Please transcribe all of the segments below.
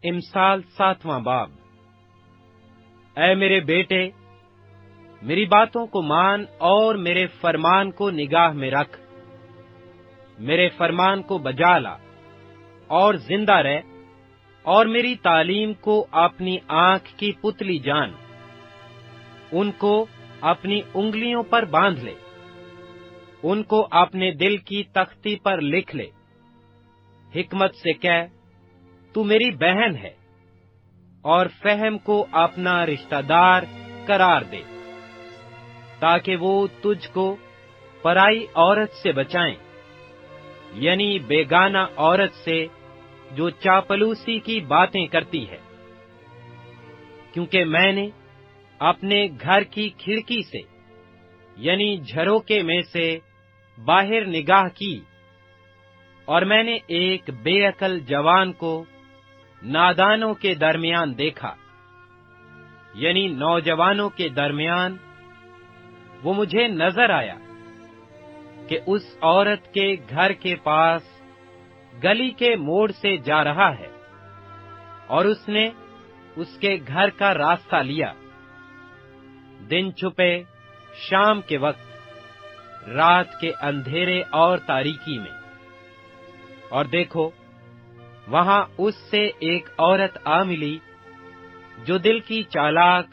امثال 7واں باب۔ اے میرے بیٹے، میری باتوں کو مان اور میرے فرمان کو نگاہ میں رکھ، میرے فرمان کو بجا لا اور زندہ رہ، اور میری تعلیم کو اپنی آنکھ کی پتلی جان، ان کو اپنی انگلیوں پر باندھ لے، ان کو اپنے دل کی تختی پر لکھ لے۔ حکمت سے کہہ، تو میری بہن ہے، اور فہم کو اپنا رشتہ دار قرار دے، تاکہ وہ تجھ کو پرائی عورت سے بچائیں، یعنی بیگانہ عورت سے جو چاپلوسی کی باتیں کرتی ہے۔ کیونکہ میں نے اپنے گھر کی کھڑکی سے، یعنی جھروکے میں سے باہر نگاہ کی، اور میں نے ایک بے عقل جوان کو نادانوں کے درمیان دیکھا، یعنی نوجوانوں کے درمیان۔ وہ مجھے نظر آیا کہ اس عورت کے گھر کے پاس گلی کے موڑ سے جا رہا ہے، اور اس نے اس کے گھر کا راستہ لیا، دن چھپے شام کے وقت، رات کے اندھیرے اور تاریکی میں۔ اور دیکھو، وہاں اس سے ایک عورت آ ملی جو دل کی چالاک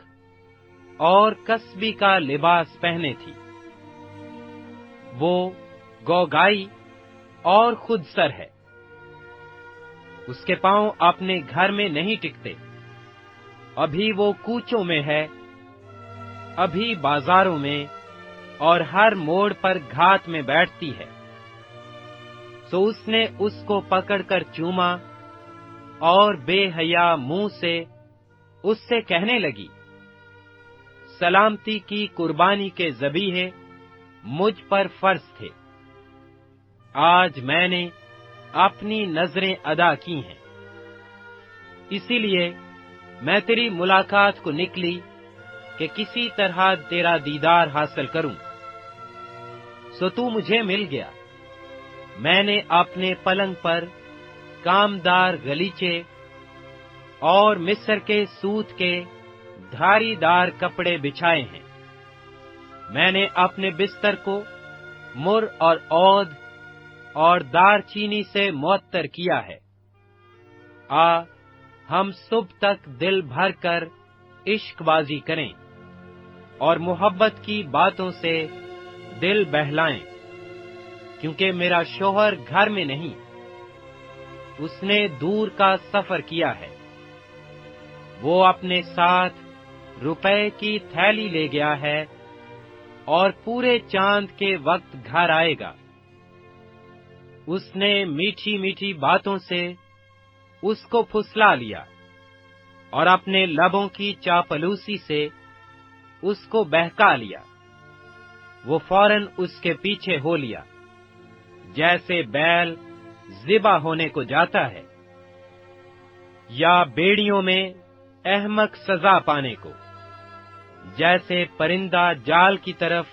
اور کسبی کا لباس پہنے تھی۔ وہ گوگائی اور خود سر ہے، اس کے پاؤں اپنے گھر میں نہیں ٹکتے، ابھی وہ کوچوں میں ہے، ابھی بازاروں میں اور ہر موڑ پر گھات میں بیٹھتی ہے۔ سو اس نے اس کو پکڑ کر چوما، اور بے حیا منہ سے اس سے کہنے لگی، سلامتی کی قربانی کے ذبیحے مجھ پر فرض تھے، آج میں نے اپنی نذریں ادا کی ہیں، اسی لیے میں تیری ملاقات کو نکلی کہ کسی طرح تیرا دیدار حاصل کروں۔ سو تو مجھے مل گیا۔ میں نے اپنے پلنگ پر کامدار غلیچے اور مصر کے سوت کے دھاری دار کپڑے بچھائے ہیں۔ میں نے اپنے بستر کو مر اور عود اور دار چینی سے معطر کیا ہے۔ آ، ہم صبح تک دل بھر کر عشق بازی کریں، اور محبت کی باتوں سے دل بہلائیں، کیونکہ میرا شوہر گھر میں نہیں، اس نے دور کا سفر کیا ہے۔ وہ اپنے ساتھ روپے کی تھیلی لے گیا ہے، اور پورے چاند کے وقت گھر آئے گا۔ اس نے میٹھی میٹھی باتوں سے اس کو پھسلا لیا، اور اپنے لبوں کی چاپلوسی سے اس کو بہکا لیا۔ وہ فوراً اس کے پیچھے ہو لیا، جیسے بیل ذبح ہونے کو جاتا ہے، یا بیڑیوں میں احمق سزا پانے کو، جیسے پرندہ جال کی طرف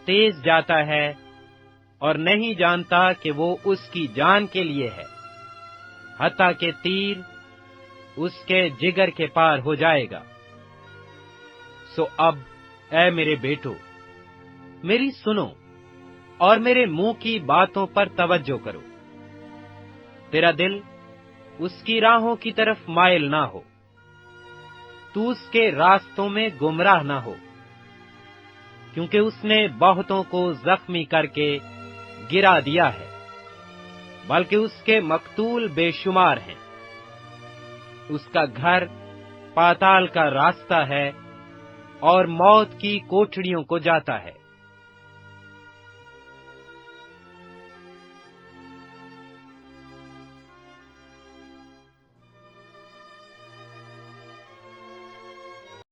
تیز جاتا ہے اور نہیں جانتا کہ وہ اس کی جان کے لیے ہے، حتیٰ کہ تیر اس کے جگر کے پار ہو جائے گا۔ سو اب اے میرے بیٹو، میری سنو اور میرے منہ کی باتوں پر توجہ کرو۔ تیرا دل اس کی راہوں کی طرف مائل نہ ہو، تو اس کے راستوں میں گمراہ نہ ہو، کیونکہ اس نے بہتوں کو زخمی کر کے گرا دیا ہے، بلکہ اس کے مقتول بے شمار ہیں۔ اس کا گھر پاتال کا راستہ ہے، اور موت کی کوٹھڑیوں کو جاتا ہے۔